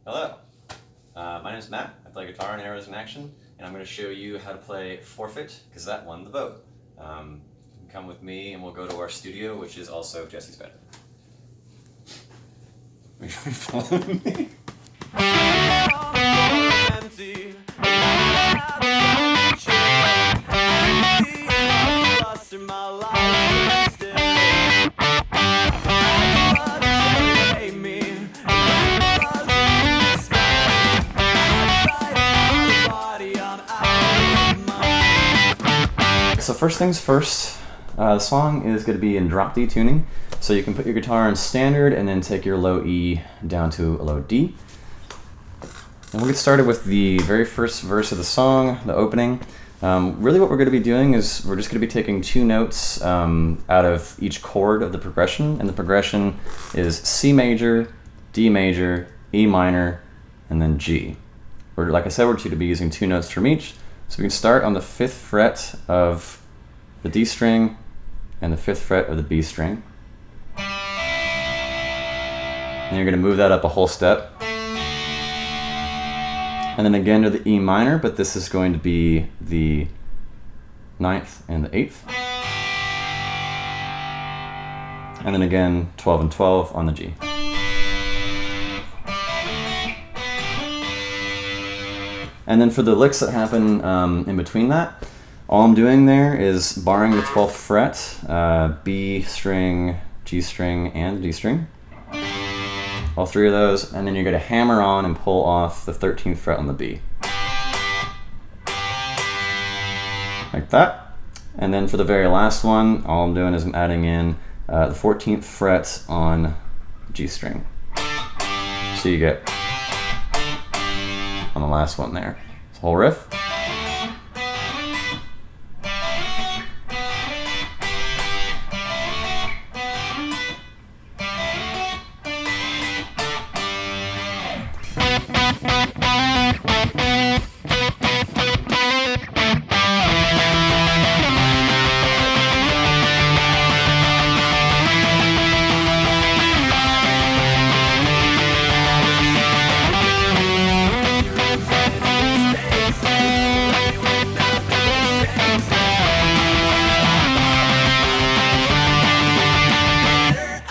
Hello, my name is Matt. I play guitar in Arrows in Action, and I'm going to show you how to play Forfeit, because that won the vote. Come with me and we'll go to our studio, which is also Jesse's bedroom. Make sure you follow me. So first things first, the song is going to be in drop D tuning, so you can put your guitar in standard and then take your low E down to a low D. And we'll get started with the very first verse of the song, the opening. Really what we're going to be doing is we're just going to be taking two notes out of each chord of the progression, and the progression is C major, D major, E minor, and then G. Like I said, we're going to be using two notes from each. So we can start on the 5th fret of the D string and the 5th fret of the B string. And you're going to move that up a whole step. And then again to the E minor, but this is going to be the 9th and the 8th. And then again, 12 and 12 on the G. And then for the licks that happen in between that, all I'm doing there is barring the 12th fret, B string, G string, and D string. All three of those, and then you're going to hammer on and pull off the 13th fret on the B. Like that. And then for the very last one, all I'm doing is I'm adding in the 14th fret on G string. So you get on the last one there. It's a whole riff.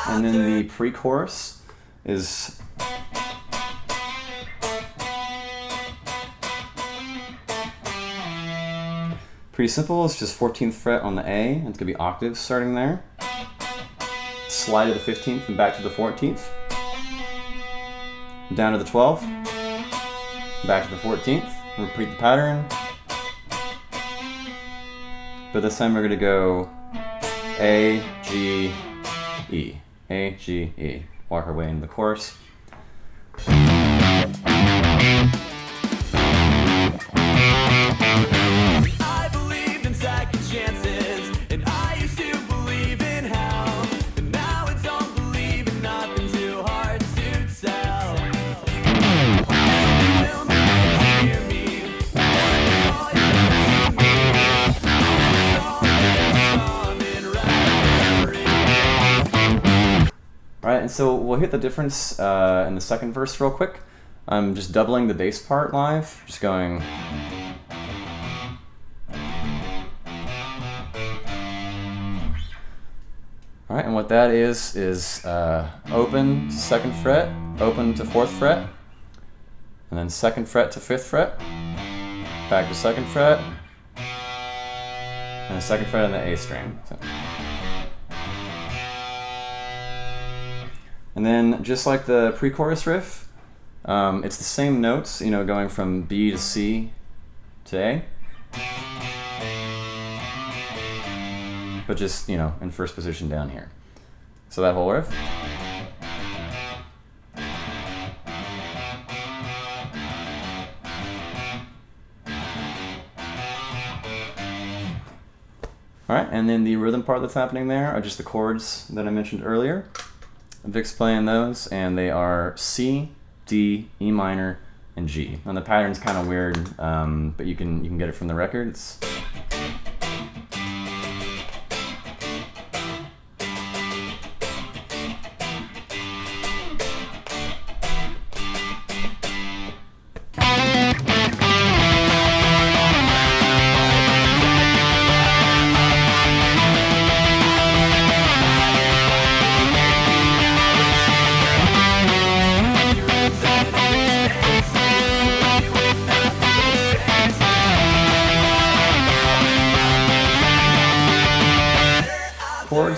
And then the pre-chorus is pretty simple. It's just 14th fret on the A, and it's going to be octaves starting there. Slide to the 15th and back to the 14th. Down to the 12th. Back to the 14th. Repeat the pattern. But this time we're going to go A, G, E. A, G, E. Walk our way into the chorus. I believed in second chances, and I used to believe in hell, and now I don't believe in nothing too hard to tell. Will never hear me, all you Alright, and so we'll hit the difference in the second verse real quick. I'm just doubling the bass part live, just going. Alright, and what that is open to 2nd fret, open to 4th fret, and then 2nd fret to 5th fret, back to 2nd fret, and a 2nd fret on the A string. So. And then, just like the pre-chorus riff, it's the same notes, going from B to C to A. But just, in first position down here. So that whole riff. Alright, and then the rhythm part that's happening there are just the chords that I mentioned earlier. Vic's playing those, and they are C, D, E minor, and G. And the pattern's kind of weird, but you can get it from the record. It's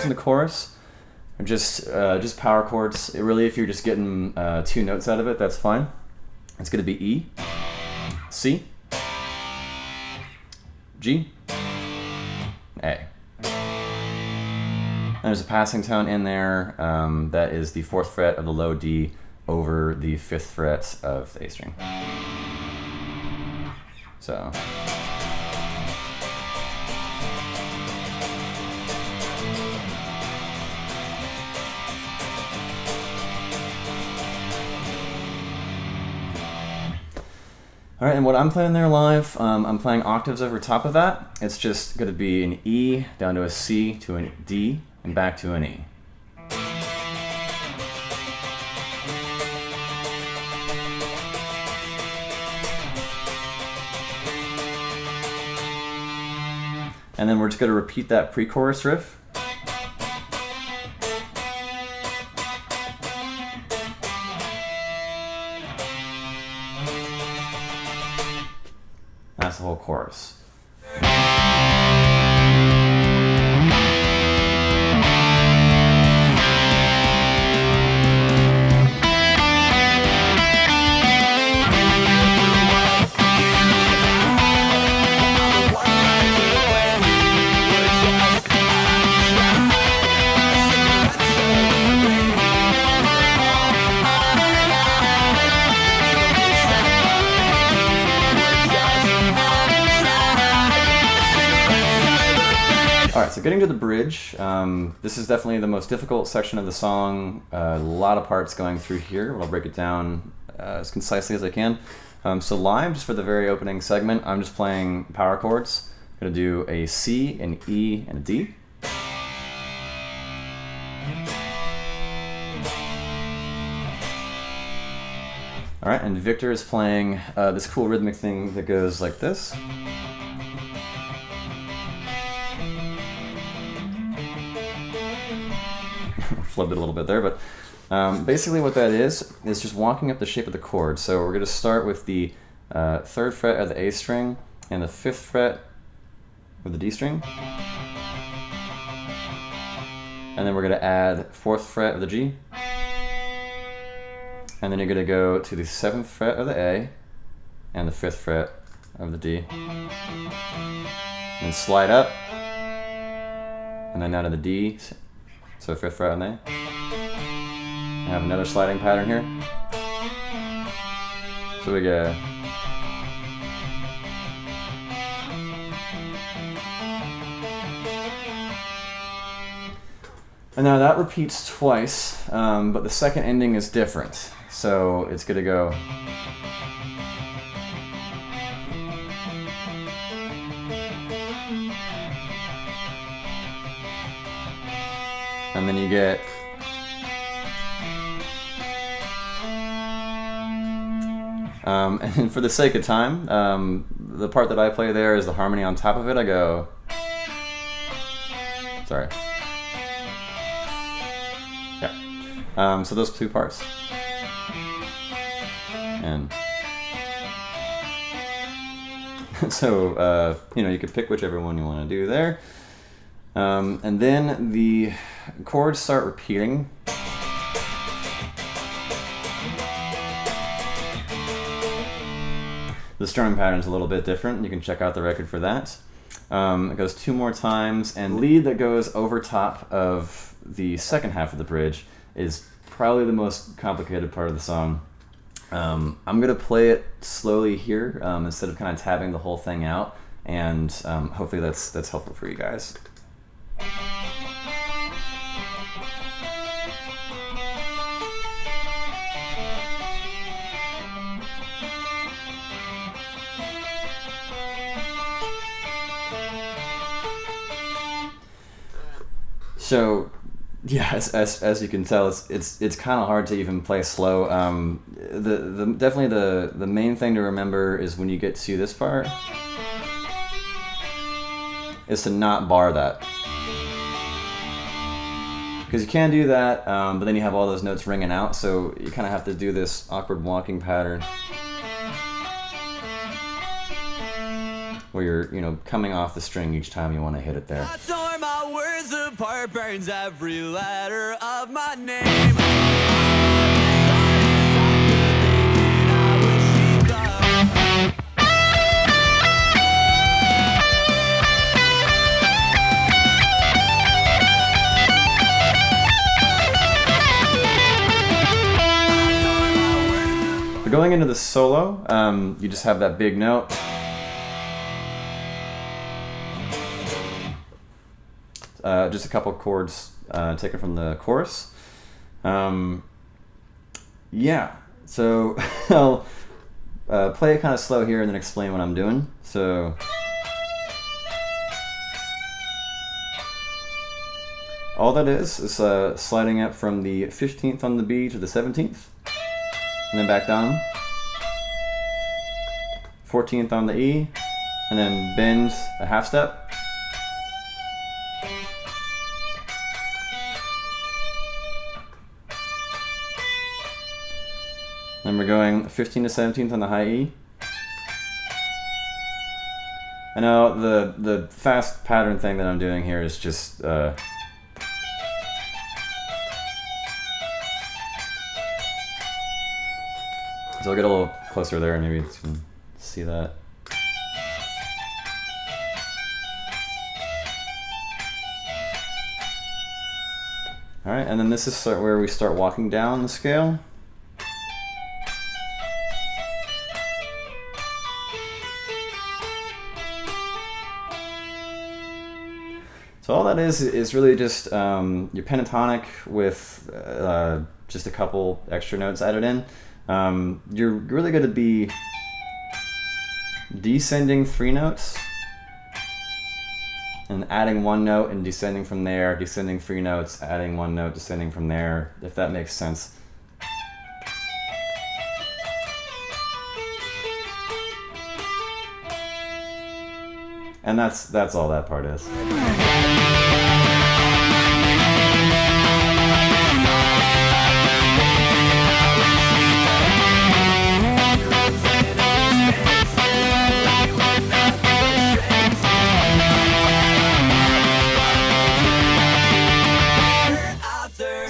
in the chorus are just power chords. Really, if you're just getting 2 notes out of it, that's fine. It's going to be E, C, G, A. And there's a passing tone in there that is the 4th fret of the low D over the 5th fret of the A string. So. All right, and what I'm playing there live, I'm playing octaves over top of that. It's just going to be an E down to a C to a D and back to an E. And then we're just going to repeat that pre-chorus riff. That's the whole chorus. Alright, so getting to the bridge, this is definitely the most difficult section of the song. A lot of parts going through here, but I'll break it down as concisely as I can. So live, just for the very opening segment, I'm just playing power chords. I'm going to do a C, an E, and a D. Alright, and Victor is playing this cool rhythmic thing that goes like this. Flubbed it a little bit there, but basically what that is just walking up the shape of the chord. So we're going to start with the 3rd fret of the A string and the 5th fret of the D string. And then we're going to add 4th fret of the G. And then you're going to go to the 7th fret of the A and the 5th fret of the D. And slide up. And then down to the D. So 5th fret on A. I have another sliding pattern here. So we go. And now that repeats twice, but the second ending is different. So it's going to go. And then you get. And for the sake of time, the part that I play there is the harmony on top of it. I go. Sorry. Yeah. So those 2 parts. And. So, you could pick whichever one you want to do there. And then the chords start repeating. The strumming pattern's a little bit different. You can check out the record for that. It goes 2 more times, and lead that goes over top of the second half of the bridge is probably the most complicated part of the song. I'm going to play it slowly here instead of kind of tabbing the whole thing out, and hopefully that's helpful for you guys. So, yeah, as you can tell, it's kind of hard to even play slow. Definitely the main thing to remember is when you get to this part, is to not bar that, because you can do that, but then you have all those notes ringing out. So you kind of have to do this awkward walking pattern where you're, you know, coming off the string each time you want to hit it there. I tore my words apart, burns every letter of my name. So going into the solo, you just have that big note. Just a couple chords taken from the chorus. Yeah, so I'll play it kind of slow here and then explain what I'm doing. So all that is sliding up from the 15th on the B to the 17th, and then back down. 14th on the E, and then bend a half step. Then we're going 15th to 17th on the high E. I know the fast pattern thing that I'm doing here is just so I'll get a little closer there and maybe you can see that. All right, and then this is where we start walking down the scale. So all that is really just your pentatonic with just a couple extra notes added in. You're really going to be descending 3 notes and adding 1 note and descending from there, descending 3 notes, adding 1 note, descending from there, if that makes sense. And that's all that part is.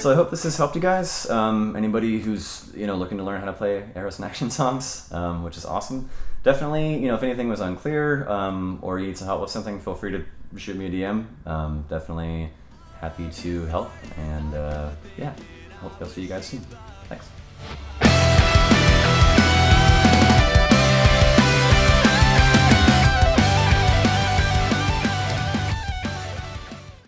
So I hope this has helped you guys. Anybody who's looking to learn how to play Eros and Action songs, which is awesome. Definitely, if anything was unclear or you need some help with something, feel free to shoot me a DM. Definitely happy to help. And yeah, hope I'll see you guys soon. Thanks.